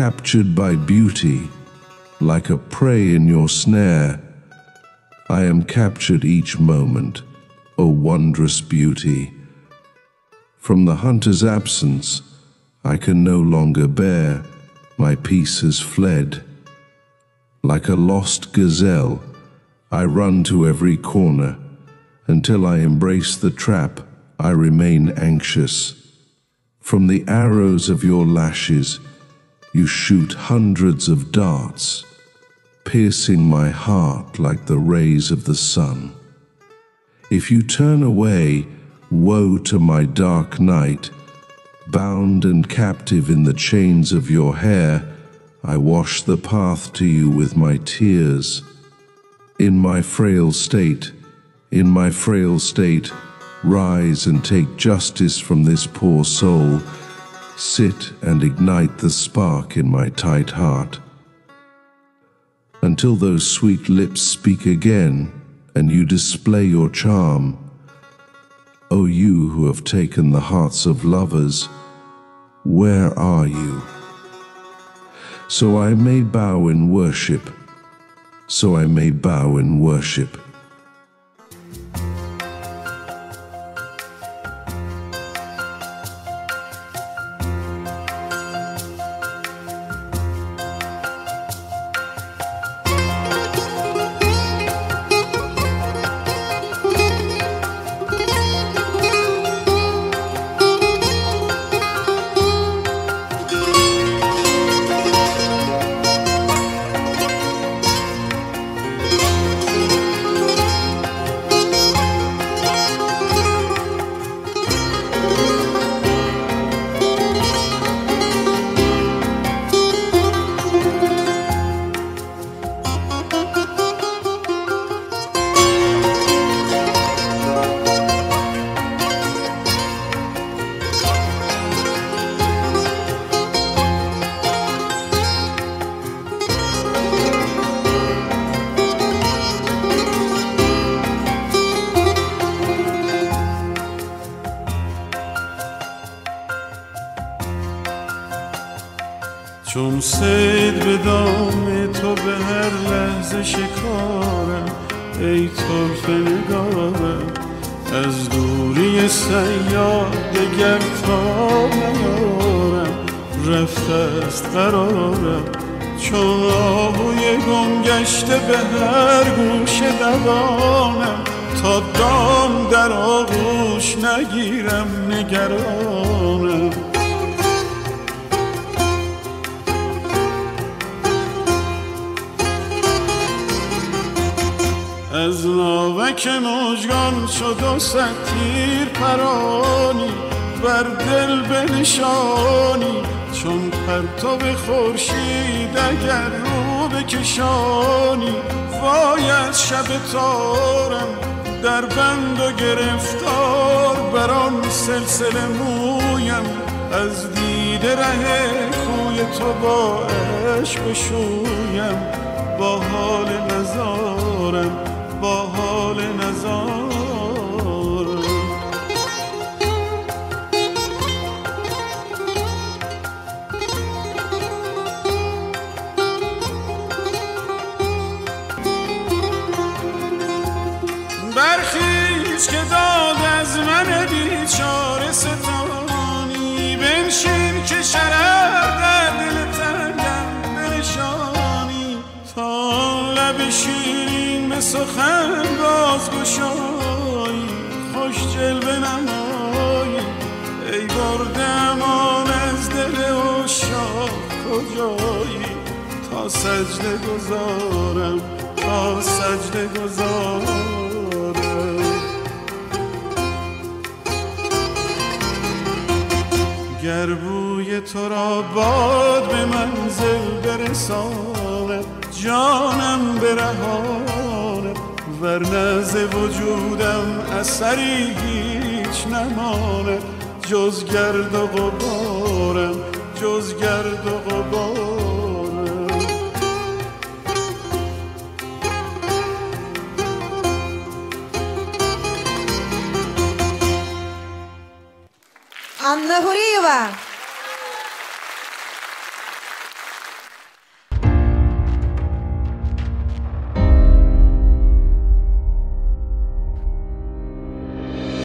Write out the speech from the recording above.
captured by beauty, like a prey in your snare. I am captured each moment, O wondrous beauty. From the hunter's absence, I can no longer bear. My peace has fled. Like a lost gazelle, I run to every corner. Until I embrace the trap, I remain anxious. From the arrows of your lashes, you shoot hundreds of darts, piercing my heart like the rays of the sun. If you turn away, woe to my dark night. Bound and captive in the chains of your hair, I wash the path to you with my tears. In my frail state, rise and take justice from this poor soul. Sit and ignite the spark in my tight heart. Until those sweet lips speak again, and you display your charm. O you who have taken the hearts of lovers, where are you? So I may bow in worship, چون صید به دام تو به هر لحظه شکارم، ای طرف نگارم. از دوری صیاد دگر تا نیارم، رفته است قرارم. چون آهوی گم گشته به هر گوشه دوانم، تا دام در آغوش نگیرم نگرانم. از ناوک مژگان شد و صد تیر پرانی، بر دل بنشانی. چون پرتو خورشید اگر رو بکشانی، وای از شب تارم در بند و گرفتار. بر آن سلسله مویم از دیده ره کوی تو با عشق بشویم. با حال نزارم، با حال نزارم. برخیز که داد از من بیچاره ستانی، بنشین که شرر در دل تنگم بنشانی. تا لب شیرین به سخن بازگشایی، خوش جلوه نمایی. ای برده امان از دل عشاق کجایی؟ تا سجده گذارم، تا سجده گذارم. گر بوی تو را باد به منزل برساند، جانم برهاند. ورنه ز وجودم اثری هیچ نماند، جز گرد و غبارم، جز گرد و غبارم. Анна Гурієва.